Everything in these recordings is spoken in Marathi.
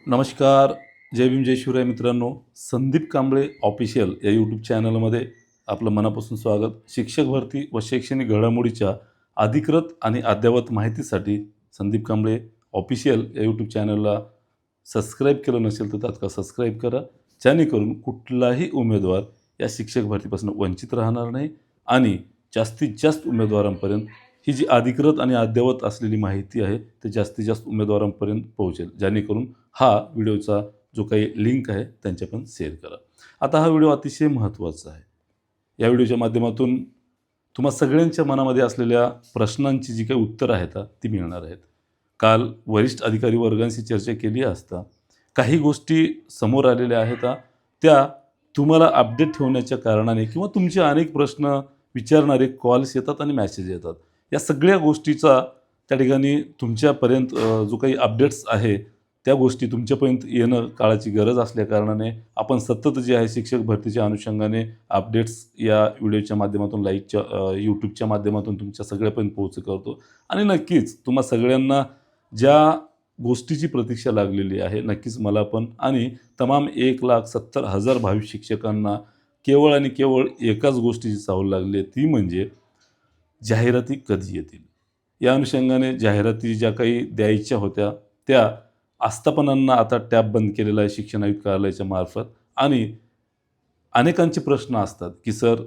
नमस्कार. जय भीम जय शिवराय मित्रांनो. संदीप कांबळे ऑफिशियल या यूट्यूब चॅनलमध्ये आपलं मनापासून स्वागत. शिक्षक भरती व शैक्षणिक घडामोडीच्या अधिकृत आणि अद्ययावत माहितीसाठी संदीप कांबळे ऑफिशियल या यूट्यूब चॅनलला सबस्क्राईब केलं नसेल तर तात्काळ सबस्क्राईब करा. जेणेकरून कुठलाही उमेदवार या शिक्षक भरतीपासून वंचित राहणार नाही आणि जास्तीत जास्त उमेदवारांपर्यंत ही जी अधिकृत आणि अद्ययावत असलेली माहिती आहे ते जास्तीत जास्त उमेदवारांपर्यंत पोहोचेल. जेणेकरून हा व्हिडिओचा जो काही लिंक आहे त्यांच्यापर्यंत शेअर करा. आता हा व्हिडिओ अतिशय महत्त्वाचा आहे. या व्हिडिओच्या माध्यमातून तुम्हा सगळ्यांच्या मनामध्ये असलेल्या प्रश्नांची जी काही उत्तरं आहेत ती मिळणार आहेत. काल वरिष्ठ अधिकारी वर्गांशी चर्चा केली असता काही गोष्टी समोर आलेल्या आहेत त्या तुम्हाला अपडेट ठेवण्याच्या कारणाने किंवा तुमचे अनेक प्रश्न विचारणारे कॉल्स येतात आणि मेसेज येतात. या सगळ्या गोष्टीचा त्या ठिकाणी तुमच्यापर्यंत जो काही अपडेट्स आहे त्या गोष्टी तुमच्यापर्यंत येणं काळाची गरज असल्याकारणाने आपण सतत जे आहे शिक्षक भरतीच्या अनुषंगाने अपडेट्स या व्हिडिओच्या माध्यमातून यूट्यूबच्या माध्यमातून तुमच्या सगळ्यापर्यंत करतो. आणि नक्कीच तुम्हा सगळ्यांना ज्या गोष्टीची प्रतीक्षा लागलेली आहे नक्कीच मला पण आणि तमाम 1,70,000 भावी शिक्षकांना केवळ आणि केवळ एकाच गोष्टीची चाहूल लागली आहे, ती म्हणजे जाहिराती कधी येतील. या अनुषंगाने जाहिराती ज्या काही द्यायच्या होत्या त्या आस्थापनांना आता टॅब बंद केलेला आहे शिक्षण आयुक्त कार्यालयाच्या मार्फत. आणि अनेकांचे प्रश्न असतात की सर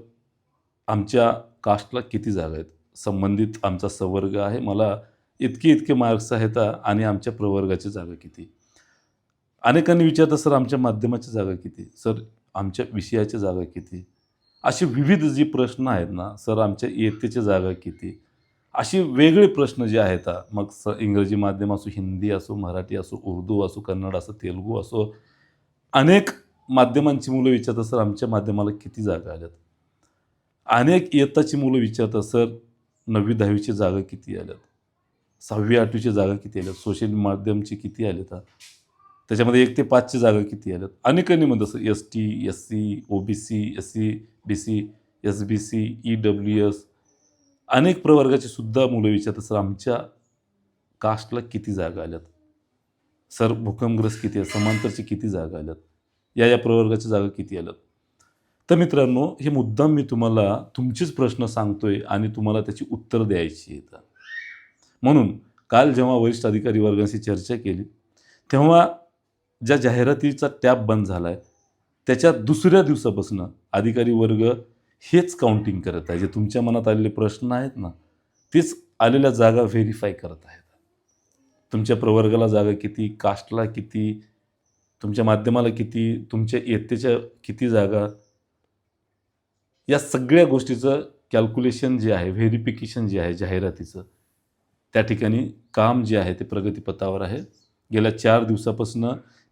आमच्या कास्टला किती जागा आहेत, संबंधित आमचा संवर्ग आहे, मला इतके मार्क्स आहेत आणि आमच्या प्रवर्गाची जागा किती. अनेकांनी विचारतं सर आमच्या माध्यमाच्या जागा किती, सर आमच्या विषयाच्या जागा किती. असे विविध जे प्रश्न आहेत ना, सर आमच्या इयत्तेच्या जागा किती, असे वेगळे प्रश्न जे आहेत मग इंग्रजी माध्यम असो, हिंदी असो, मराठी असो, उर्दू असो, कन्नड असो, तेलुगू असो, अनेक माध्यमांची मुलं विचारतात सर आमच्या माध्यमाला किती जागा आल्यात. अनेक इयत्ताची मुलं विचारतात सर 9वी 10वीची जागा किती आल्यात, 6वी 8वीची जागा किती आल्यात, सोशल माध्यमची किती आल्यात, त्याच्यामध्ये 1 ते 5ची जागा किती आल्यात. अनेकांनी म्हणतात sir ST SC OBC SC BC SBC EWS अनेक प्रवर्गाची सुद्धा मुलं विचारतात सर आमच्या कास्टला किती जागा आल्यात, सर भूकंपग्रस्त किती आहे, समांतरची किती जागा आल्यात, या प्रवर्गाच्या जागा किती आल्यात. तर मित्रांनो हे मुद्दाम मी तुम्हाला तुमचेच प्रश्न सांगतोय आणि तुम्हाला त्याची उत्तर द्यायची आहेत. म्हणून काल जेव्हा वरिष्ठ अधिकारी वर्गांशी चर्चा केली तेव्हा ज्या जाहिरातीचा टॅब बंद झाला आहे त्याच्या दुसऱ्या दिवसापासून अधिकारी वर्ग हेच काउंटिंग करत आहे. जे तुमच्या मनात आलेले प्रश्न आहेत ना तेच आलेल्या जागा व्हेरीफाय करत आहेत. तुमच्या प्रवर्गाला जागा किती, कास्टला किती, तुमच्या माध्यमाला किती, तुमच्या इयत्तेच्या किती जागा, या सगळ्या गोष्टीचं कॅल्क्युलेशन जे आहे, व्हेरिफिकेशन जे आहे जाहिरातीचं, त्या ठिकाणी काम जे आहे ते प्रगतीपथावर आहे. गेल्या 4 दिवसापासून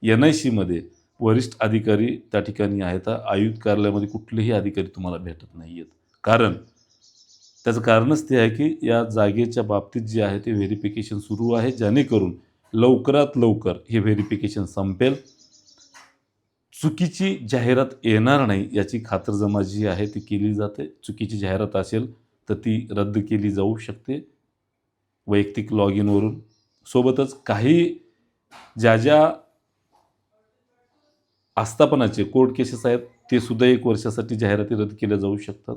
NICमध्ये वरिष्ठ अधिकारी त्या ठिकाणी आहेत. आयुक्त कार्यालयामध्ये कुठलेही अधिकारी तुम्हाला भेटत नाही आहेत. कारण त्याचं कारणच ते आहे की या जागेच्या बाबतीत जे आहे ते व्हेरिफिकेशन सुरू आहे. जेणेकरून लवकरात लवकर हे व्हेरिफिकेशन संपेल, चुकीची जाहिरात येणार नाही याची खातरजमा जी आहे ती केली जाते. चुकीची जाहिरात असेल तर ती रद्द केली जाऊ शकते वैयक्तिक लॉग इनवरून. सोबतच काही ज्या आस्थापनाचे कोर्ट केसेस आहेत ते सुद्धा 1 वर्षासाठी जाहिराती रद्द केल्या जाऊ शकतात.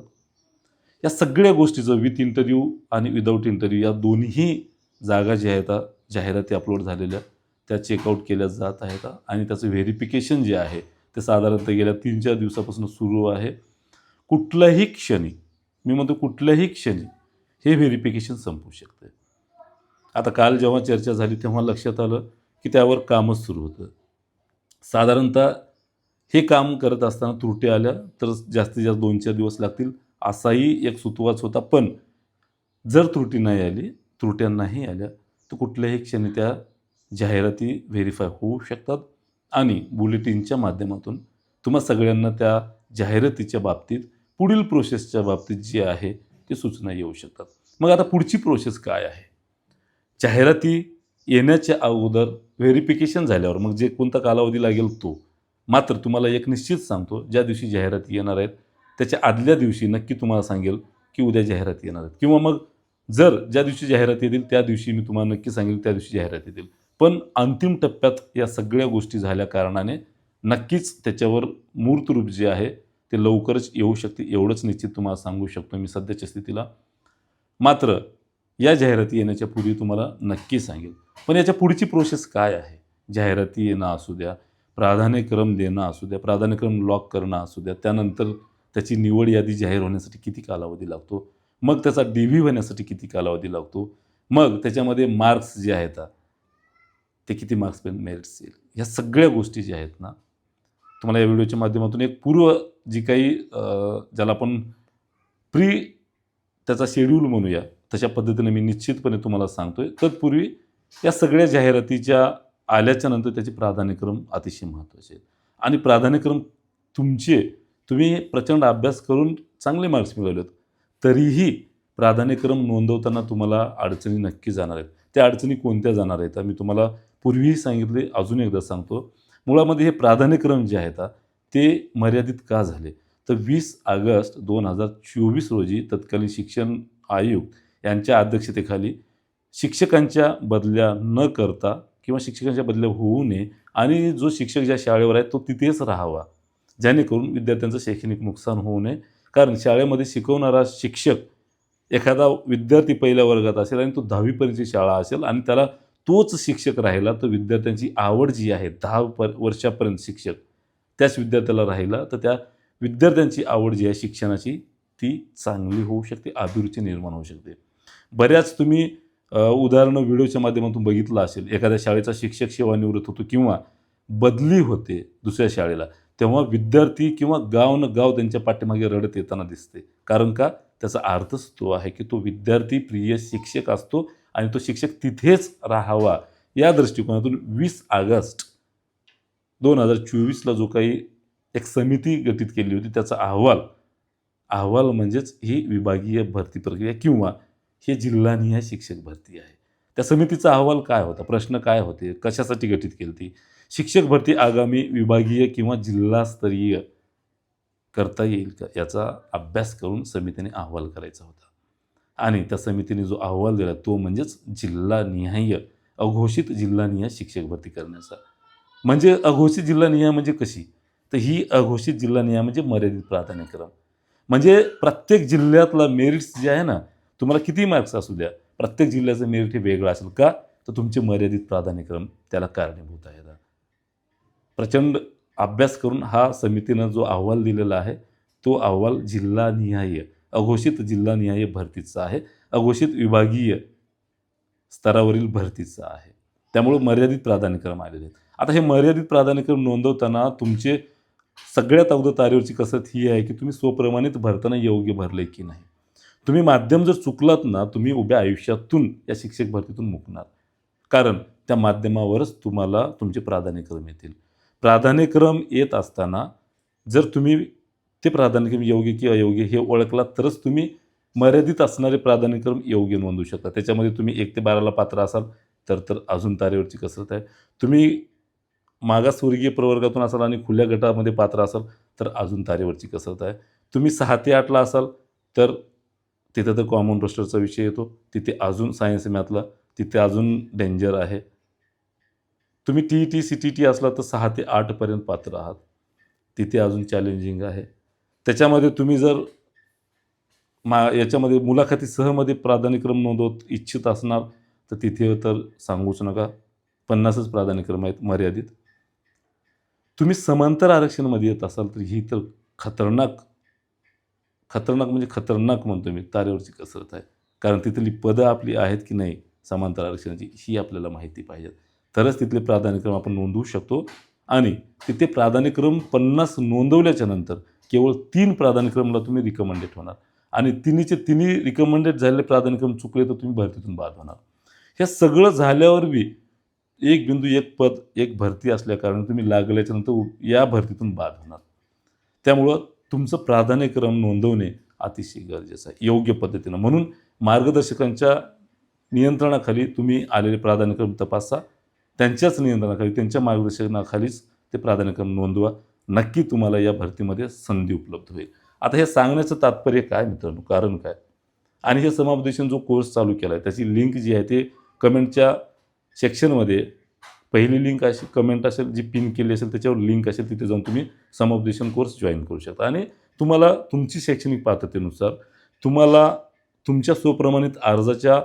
या सगळ्या गोष्टीचं विथ इंटरव्ह्यू आणि विदाऊट इंटरव्ह्यू या दोन्ही जागा ज्या आहेत जाहिराती अपलोड झालेल्या त्या चेकआउट केल्या जात आहेत आणि त्याचं व्हेरिफिकेशन जे आहे ते साधारणतः गेल्या 3-4 दिवसापासून सुरू आहे. कुठल्याही क्षणी, मी म्हणतो कुठल्याही क्षणी हे व्हेरिफिकेशन संपू शकते. आता काल जेव्हा चर्चा झाली तेव्हा लक्षात आलं की त्यावर कामच सुरू होतं. साधारणतः हे काम करत असताना त्रुटी आल्या तर जास्तीत जास्त 2-4 दिवस लागतील असाही एक सुतवाच होता. पण जर त्रुटी नाही आली, त्रुट्या नाही आल्या तर कुठल्याही क्षणी त्या जाहिराती व्हेरीफाय होऊ शकतात आणि बुलेटिनच्या माध्यमातून तुम्हा सगळ्यांना त्या जाहिरातीच्या बाबतीत पुढील प्रोसेसच्या बाबतीत जी आहे ती सूचना येऊ शकतात. मग आता पुढची प्रोसेस काय आहे? जाहिराती येण्याच्या अगोदर व्हेरिफिकेशन झाल्यावर मग जे कोणता कालावधी लागेल तो. मात्र तुम्हाला एक निश्चित सांगतो, ज्या दिवशी जाहिराती येणार आहेत त्याच्या आदल्या दिवशी नक्की तुम्हाला सांगेल की उद्या जाहिराती येणार आहेत. किंवा मग जर ज्या दिवशी जाहिराती येतील त्या दिवशी मी तुम्हाला नक्की सांगेल त्या दिवशी जाहिराती येतील. पण अंतिम टप्प्यात या सगळ्या गोष्टी झाल्या कारणाने नक्कीच त्याच्यावर मूर्त रूप जे आहे ते लवकरच येऊ शकते, एवढंच निश्चित तुम्हाला सांगू शकतो मी सध्याच्या स्थितीला. मात्र या जाहिराती येण्याच्या पूर्वी तुम्हाला नक्की सांगेल. पण याच्या पुढची प्रोसेस काय आहे? जाहिराती येणं असू द्या, प्राधान्यक्रम देणं असू द्या, प्राधान्यक्रम लॉक करणं असू द्या, त्यानंतर त्याची निवड यादी जाहीर होण्यासाठी किती कालावधी लागतो, मग त्याचा डी-व्ही होण्यासाठी किती कालावधी लागतो, मग त्याच्यामध्ये मार्क्स जे आहेत ते किती मार्क्सपर्यंत मेरिट्स येईल. ह्या सगळ्या गोष्टी ज्या आहेत ना, तुम्हाला या व्हिडिओच्या माध्यमातून एक पूर्व जी काही ज्याला आपण प्री त्याचा शेड्यूल म्हणूया, तशा पद्धतीने मी निश्चितपणे तुम्हाला सांगतोय. तत्पूर्वी या सगळ्या जाहिरातीच्या आल्याच्या नंतर त्याचे प्राधान्यक्रम अतिशय महत्त्वाचे आहेत. आणि प्राधान्यक्रम तुम्ही प्रचंड अभ्यास करून चांगले मार्क्स मिळवलेत, तरीही प्राधान्यक्रम नोंदवताना तुम्हाला अडचणी नक्की जाणार आहेत. त्या अडचणी कोणत्या जाणार आहेत? मी तुम्हाला पूर्वीही सांगितले, अजून एकदा सांगतो. मुळामध्ये हे प्राधान्यक्रम जे आहेत ते मर्यादित का झाले? तर 20 ऑगस्ट 2024 रोजी तत्कालीन शिक्षण आयोग यांच्या अध्यक्षतेखाली शिक्षकांच्या बदल्या न करता किंवा शिक्षकांच्या बदल्या होऊ नये आणि जो शिक्षक ज्या शाळेवर आहे तो तिथेच राहावा, जेणेकरून विद्यार्थ्यांचं शैक्षणिक नुकसान होऊ नये. कारण शाळेमध्ये शिकवणारा शिक्षक एखादा विद्यार्थी पहिल्या वर्गात असेल आणि तो 10वीपर्यंतची शाळा असेल आणि त्याला तोच शिक्षक राहिला, तर विद्यार्थ्यांची आवड जी आहे 10 वर्षापर्यंत शिक्षक त्याच विद्यार्थ्याला राहिला, तर त्या विद्यार्थ्यांची आवड जी आहे शिक्षणाची ती चांगली होऊ शकते, अभिरुची निर्माण होऊ शकते. बऱ्याच तुम्ही उदाहरणं व्हिडिओच्या माध्यमातून बघितलं असेल. एखाद्या शाळेचा शिक्षक सेवानिवृत्त होतो किंवा बदली होते दुसऱ्या शाळेला, तेव्हा विद्यार्थी किंवा गाव न गाव त्यांच्या पाठीमागे रडत येताना दिसते. कारण का? त्याचा अर्थच तो आहे की तो विद्यार्थी प्रिय शिक्षक असतो आणि तो शिक्षक तिथेच राहावा. या दृष्टिकोनातून 20 ऑगस्ट 2024ला जो काही एक समिती गठीत केली होती, त्याचा अहवाल म्हणजेच ही विभागीय भरती प्रक्रिया किंवा हे जिल्हानिहाय शिक्षक भरती आहे. त्या समितीचा अहवाल काय होता? प्रश्न काय होते? कशासाठी गठीत केली ती? शिक्षक भरती आगामी विभागीय किंवा जिल्हास्तरीय करता येईल का? याचा अभ्यास करून समितीने अहवाल करायचा होता. आणि त्या समितीने जो अहवाल दिला तो म्हणजेच जिल्हानिहाय, अघोषित जिल्हानिहाय शिक्षक भरती करण्याचा. म्हणजे अघोषित जिल्हानिहाय म्हणजे कशी? तर ही अघोषित जिल्हानिहाय म्हणजे मर्यादित प्राधान्यक्रम. म्हणजे प्रत्येक जिल्ह्यातला मेरिट्स जे आहे ना, तुम्हाला किती मार्क्स असू द्या, प्रत्येक जिल्ह्याचं मेरिट हे वेगळं असेल का? तर तुमचे मर्यादित प्राधान्यक्रम त्याला कारणीभूत आहेत. प्रचंड अभ्यास करून हा समितीनं जो अहवाल दिलेला आहे, तो अहवाल जिल्हानिहाय, अघोषित जिल्हानिहाय भरतीचा आहे, अघोषित विभागीय स्तरावरील भरतीचा आहे. त्यामुळं मर्यादित प्राधान्यक्रम आलेले आहेत. आता हे मर्यादित प्राधान्यक्रम नोंदवताना तुमचे सगळ्यात अगोदर तारेवरची कसरत ही आहे की तुम्ही स्वप्रमाणित भरताना योग्य भरले की नाही. तुम्ही माध्यम जर चुकलात ना, तुम्ही उभ्या आयुष्यातून या शिक्षक भरतीतून मुकणार. कारण त्या माध्यमावरच तुम्हाला तुमचे प्राधान्यक्रम येतील. प्राधान्यक्रम येत असताना जर तुम्ही ते प्राधान्यक्रम योग्य की अयोग्य हे ओळखलात, तरच तुम्ही मर्यादित असणारे प्राधान्यक्रम योग्य नोंदवू शकता. त्याच्यामध्ये तुम्ही 1 ते 12ला पात्र असाल तर अजून तारेवरची कसरत आहे. तुम्ही मागासवर्गीय प्रवर्गातून असाल आणि खुल्या गटामध्ये पात्र असाल तर अजून तारेवरची कसरत आहे. तुम्ही 6 ते 8ला असाल तर तिथं तर कॉमन रोस्टरचा विषय येतो. तिथे अजून सायन्स मॅथला तिथे अजून डेंजर आहे. तुम्ही टी-ई-टी, सी-टी-टी असला तर 6 ते 8पर्यंत पात्र आहात. तिथे अजून चॅलेंजिंग आहे. त्याच्यामध्ये तुम्ही जर याच्यामध्ये मुलाखतीसहमध्ये प्राधान्यक्रम नोंदवत इच्छित असणार तर तिथे तर सांगूच नका. 50च प्राधान्यक्रम आहेत मर्यादित. तुम्ही समांतर आरक्षणामध्ये येत असाल तर ही तर खतरनाक म्हणजे खतरनाक म्हणतो मी, तारेवरची कसरत आहे. कारण तिथली पदं आपली आहेत की नाही समांतर आरक्षणाची ही आपल्याला माहिती पाहिजे. तरच तिथले प्राधान्यक्रम आपण नोंदवू शकतो. आणि तिथे प्राधान्यक्रम 50 नोंदवल्याच्या नंतर केवळ 3 प्राधान्यक्रमला तुम्ही रिकमेंडेड होणार. आणि तिन्ही रिकमेंडेड झालेले प्राधान्यक्रम चुकले तर तुम्ही भरतीतून बाद होणार. हे सगळं झाल्यावर बी 1 बिंदू 1 पद 1 भरती असल्याकारणाने तुम्ही लागल्याच्या नंतर या भरतीतून बाद होणार. त्यामुळं तुमचं प्राधान्यक्रम नोंदवणे अतिशय गरजेचं आहे योग्य पद्धतीनं. म्हणून मार्गदर्शकांच्या नियंत्रणाखाली तुम्ही आलेले प्राधान्यक्रम तपासा. त्यांच्याच नियंत्रणाखाली, त्यांच्या मार्गदर्शनाखालीच ते प्राधान्यक्रम नोंदवा. नक्की तुम्हाला या भरतीमध्ये संधी उपलब्ध होईल. आता हे सांगण्याचं तात्पर्य काय मित्रांनो, कारण काय? आणि हे समुपदेशन जो कोर्स चालू केला आहे त्याची लिंक जी आहे ते कमेंटच्या सेक्शनमध्ये पहिली लिंक अशी कमेंट असेल जी पिन केली असेल त्याच्यावर लिंक असेल, तिथे जाऊन तुम्ही समुपदेशन कोर्स जॉईन करू शकता आणि तुम्हाला तुमची शैक्षणिक पात्रतेनुसार तुम्हाला तुमच्या स्वप्रमाणित अर्जाच्या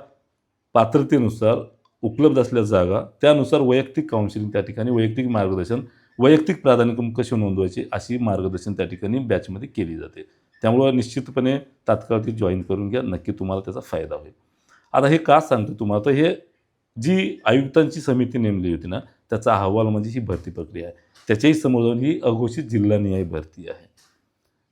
पात्रतेनुसार उपलब्ध असलेल्या जागा त्यानुसार वैयक्तिक काउन्सिलिंग त्या ठिकाणी, वैयक्तिक मार्गदर्शन, वैयक्तिक प्राधान्यक्रम कसे नोंदवायचे अशी मार्गदर्शन त्या ठिकाणी बॅचमध्ये केली जाते. त्यामुळं निश्चितपणे तात्काळ ती जॉईन करून घ्या. नक्की तुम्हाला त्याचा फायदा होईल. आता हे का सांगतो तुम्हाला, तर हे जी आयुक्तांची समिती नेमली होती ना, त्याचा अहवाल म्हणजे ही भरती प्रक्रिया आहे. त्याच्याही समोर जाऊन ही अघोषित जिल्हानिहाय भरती आहे.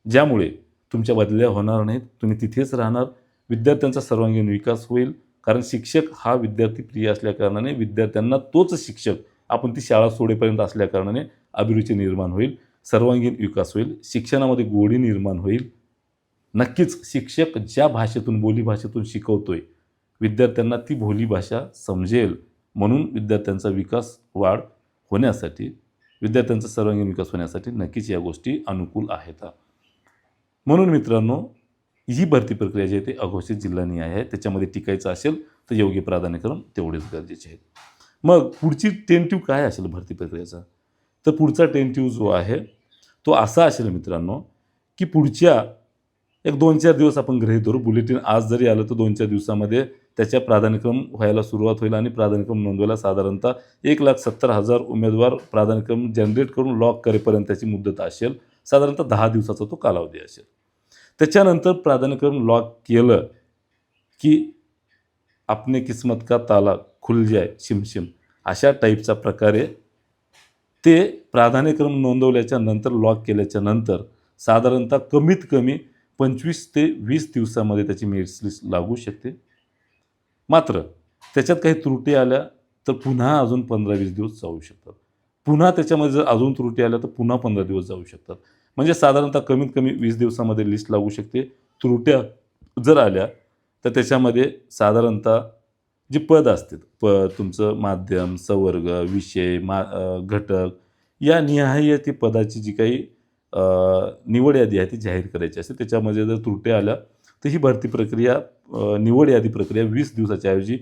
ज्यामुळे तुमच्या बदल्या होणार नाहीत. तुम्ही तिथेच राहणार. विद्यार्थ्यांचा सर्वांगीण विकास होईल. कारण शिक्षक हा विद्यार्थी प्रिय असल्याकारणाने विद्यार्थ्यांना तोच शिक्षक आपण ती शाळा सोडेपर्यंत असल्याकारणाने अभिरुची निर्माण होईल. सर्वांगीण विकास होईल. शिक्षणामध्ये गोडी निर्माण होईल. नक्कीच शिक्षक ज्या भाषेतून, बोलीभाषेतून शिकवतोय, विद्यार्थ्यांना ती बोलीभाषा समजेल. म्हणून विद्यार्थ्यांचा विकास, वाढ होण्यासाठी, विद्यार्थ्यांचा सर्वांगीण विकास होण्यासाठी नक्कीच या गोष्टी अनुकूल आहेत. म्हणून मित्रांनो, ही भरती प्रक्रिया जी आहे ती अघोषित जिल्हानिहाय आहे. त्याच्यामध्ये टिकायचं असेल तर योग्य प्राधान्यक्रम तेवढेच गरजेचे आहेत. मग पुढची टेंटिव्ह काय असेल भरती प्रक्रियेचा? तर पुढचा टेंटिव्ह जो आहे तो असा असेल मित्रांनो, की पुढच्या एक 2-4 दिवस आपण गृहीत धरू. बुलेटिन आज जरी आलं तर 2-4 दिवसामध्ये त्याच्या प्राधान्यक्रम व्हायला सुरुवात होईल आणि प्राधान्यक्रम नोंदवायला साधारणतः 1,70,000 उमेदवार प्राधान्यक्रम जनरेट करून लॉक करेपर्यंत त्याची मुदत असेल. साधारणतः 10 दिवसाचा तो कालावधी असेल. त्याच्यानंतर प्राधान्यक्रम लॉक केलं की आपने किस्मत का ताला खुल जाए शिमशिम अशा टाईपचा प्रकारे ते प्राधान्यक्रम नोंदवल्याच्या नंतर, लॉक केल्याच्या नंतर साधारणतः कमीत कमी 25 ते 20 दिवसामध्ये त्याची मेरिट लिस्ट लागू शकते. मात्र त्याच्यात काही त्रुटी आल्या तर पुन्हा अजून 15-20 दिवस जाऊ शकतात. पुन्हा त्याच्यामध्ये जर अजून त्रुटी आल्या तर पुन्हा 15 दिवस जाऊ शकतात. म्हणजे साधारणतः कमीत कमी 20 दिवसामध्ये लिस्ट लागू शकते. त्रुट्या जर आल्या तर त्याच्यामध्ये साधारणतः जी पद असतात, तुमचं माध्यम, संवर्ग, विषय, घटक या निहाय ती पदाची जी काही निवड यादी आहे ती जाहीर करायची असते. त्याच्यामध्ये जर त्रुट्या आल्या तर ही भरती प्रक्रिया, निवड यादी प्रक्रिया 20 दिवसाच्या ऐवजी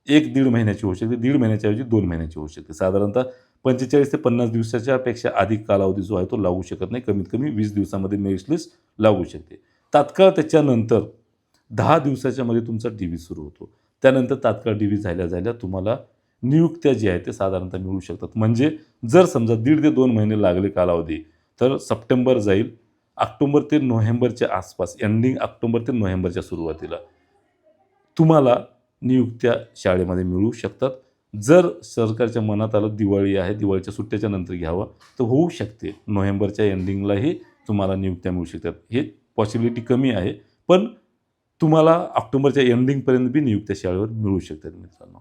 1-1.5 महिन्याची होऊ शकते. 1.5 महिन्याच्या ऐवजी 2 महिन्याची होऊ शकते. साधारणतः 45 ते 50 दिवसाच्या पेक्षा अधिक कालावधी जो आहे तो लागू शकत नाही. कमीत कमी 20 दिवसामध्ये मेरिट लिस्ट लागू शकते. तात्काळ त्याच्यानंतर 10 दिवसाच्या मध्ये तुमचा डी-व्ही सुरू होतो. त्यानंतर तात्काळ डी-व्ही झाल्या तुम्हाला नियुक्त्या जी आहे ते साधारणतः मिळू शकतात. म्हणजे जर समजा 1.5 ते 2 महिने लागले कालावधी, तर सप्टेंबर जाईल, ऑक्टोबर ते नोव्हेंबरच्या आसपास, एंडिंग ऑक्टोबर ते नोव्हेंबरच्या सुरुवातीला तुम्हाला नियुक्त्या शाळेमध्ये मिळू शकतात. जर सरकारच्या मनात आलं दिवाळी आहे, दिवाळीच्या सुट्ट्याच्या नंतर घ्यावं, तर होऊ शकते नोव्हेंबरच्या एंडिंगलाही तुम्हाला नियुक्त्या मिळू शकतात. हे पॉसिबिलिटी कमी आहे, पण तुम्हाला ऑक्टोबरच्या एंडिंगपर्यंत बी नियुक्त्या शाळेवर मिळू शकतात मित्रांनो.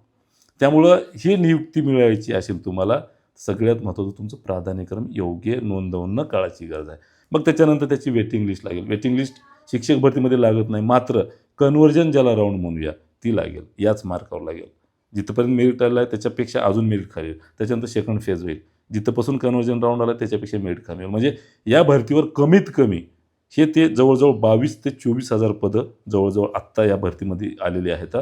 त्यामुळं ही नियुक्ती मिळवायची असेल तुम्हाला, सगळ्यात महत्त्वाचं तुमचं प्राधान्यक्रम योग्य नोंदवणं काळाची गरज आहे. मग त्याच्यानंतर त्याची वेटिंग लिस्ट लागेल. वेटिंग लिस्ट शिक्षक भरतीमध्ये लागत नाही, मात्र कन्व्हर्जन ज्याला राऊंड म्हणूया ती लागेल. याच मार्कावर लागेल. जिथंपर्यंत मेरिट आलं आहे त्याच्यापेक्षा अजून मेरिट खाली येईल. त्याच्यानंतर सेकंड फेज होईल. जिथंपासून कन्व्हर्जन राऊंड आला त्याच्यापेक्षा मेरिट कमी होईल. म्हणजे या भरतीवर कमीत कमी हे ते जवळजवळ 22 ते 24,000 पदं जवळजवळ आत्ता या भरतीमध्ये आलेली आहेत.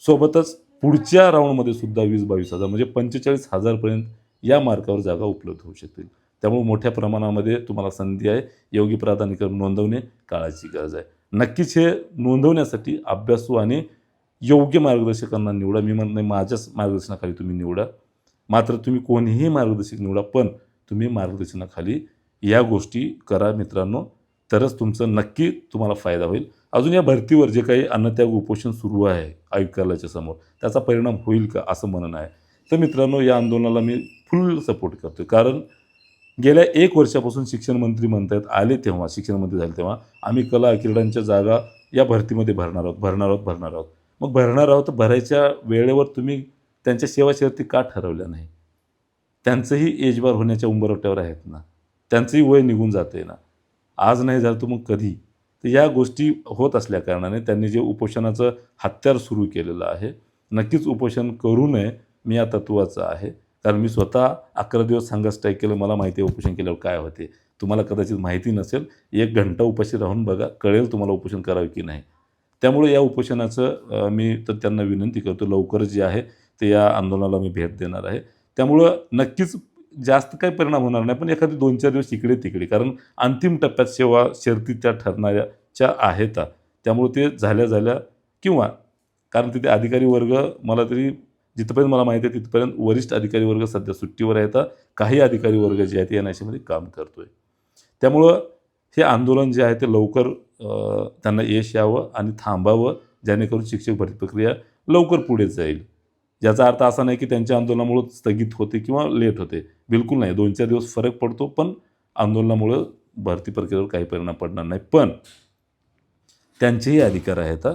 सोबतच पुढच्या राऊंडमध्ये सुद्धा 20-22,000 म्हणजे 45,000पर्यंत या मार्कावर जागा उपलब्ध होऊ शकतील. त्यामुळे मोठ्या प्रमाणामध्ये तुम्हाला संधी आहे. योग्य प्राधान्यक्रम नोंदवणे काळाची गरज आहे. नक्कीच हे नोंदवण्यासाठी अभ्यासू आणि योग्य मार्गदर्शकांना निवडा. मी म्हणत नाही माझ्याच मार्गदर्शनाखाली तुम्ही निवडा, मात्र तुम्ही कोणीही मार्गदर्शक निवडा, पण तुम्ही मार्गदर्शनाखाली या गोष्टी करा मित्रांनो, तरच तुमचं नक्की तुम्हाला फायदा होईल. अजून या भरतीवर जे काही अन्नत्याग उपोषण सुरू आहे आयुक्त कार्यालयाच्या समोर, त्याचा परिणाम होईल का असं म्हणणं आहे. तर मित्रांनो, या आंदोलनाला मी फुल सपोर्ट करतो. कारण गेल्या 1 वर्षापासून शिक्षण मंत्री म्हणतात, आले तेव्हा, शिक्षण मंत्री झाले तेव्हा, आम्ही कला क्रीडांच्या जागा या भरतीमध्ये भरणार आहोत. मग भरणार आहोत तर भरायच्या वेळेवर तुम्ही त्यांच्या सेवा शर्ती का ठरवल्या नाही? त्यांचंही एजबार होण्याच्या उंबरठ्यावर आहेत ना, त्यांचंही वय निघून जाते ना. आज नाही झालं तर मग कधी? तर या गोष्टी होत असल्याकारणाने त्यांनी जे उपोषणाचं हत्यार सुरू केलेलं आहे, नक्कीच उपोषण करू नये. मी या तत्त्वाचा आहे. कारण मी स्वतः 11 दिवस हंगर स्ट्राईक केलं. मला माहिती आहे उपोषण केल्यावर काय होते. तुम्हाला कदाचित माहिती नसेल. 1 घंटा उपाशी राहून बघा, कळेल तुम्हाला उपोषण करावे की नाही. त्यामुळे या उपोषणाचं मी तर त्यांना विनंती करतो, लवकरच जे आहे ते या आंदोलनाला मी भेट देणार आहे. त्यामुळं नक्कीच जास्त काही परिणाम होणार नाही, पण एखादी 2-4 दिवस इकडे-तिकडे, कारण अंतिम टप्प्यात सेवा शर्ती त्या ठरणाऱ्याच्या आहेत. त्यामुळे ते झाल्या-झाल्या किंवा कारण तिथे अधिकारी वर्ग मला तरी जिथपर्यंत मला माहिती आहे तिथपर्यंत वरिष्ठ अधिकारी वर्ग सध्या सुट्टीवर आहेत. काही अधिकारी वर्ग जे आहेत एन-आय-सीमध्ये काम करतोय. त्यामुळं हे आंदोलन जे आहे ते लवकर त्यांना यश यावं आणि थांबावं, जेणेकरून शिक्षक भरती प्रक्रिया लवकर पुढे जाईल. याचा अर्थ असा नाही की त्यांच्या आंदोलनामुळं स्थगित होते किंवा लेट होते. बिलकुल नाही. 2-4 दिवस फरक पडतो, पण आंदोलनामुळं भरती प्रक्रियेवर काही परिणाम पडणार नाही. पण त्यांचेही अधिकार आहेत.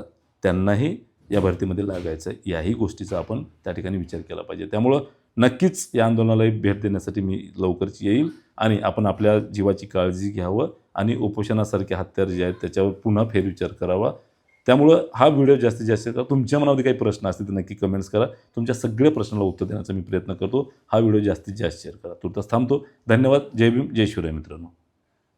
त्यांनाही या भरतीमध्ये लागायचं आहे. याही गोष्टीचा आपण त्या ठिकाणी विचार केला पाहिजे. त्यामुळं नक्कीच या आंदोलनाला भेट देण्यासाठी मी लवकरच येईल आणि आपण आपल्या जीवाची काळजी घ्यावं आणि उपोषणासारखे हत्यार जे आहेत त्याच्यावर पुन्हा फेरविचार करावा. त्यामुळं हा व्हिडिओ जास्तीत जास्त तुमच्या मनामध्ये काही प्रश्न असतील तर नक्की कमेंट्स करा. तुमच्या सगळ्या प्रश्नाला उत्तर देण्याचा मी प्रयत्न करतो. हा व्हिडिओ जास्तीत जास्त शेअर करा. तुर्तास थांबतो. धन्यवाद. जय भीम, जय शिवराय मित्रांनो.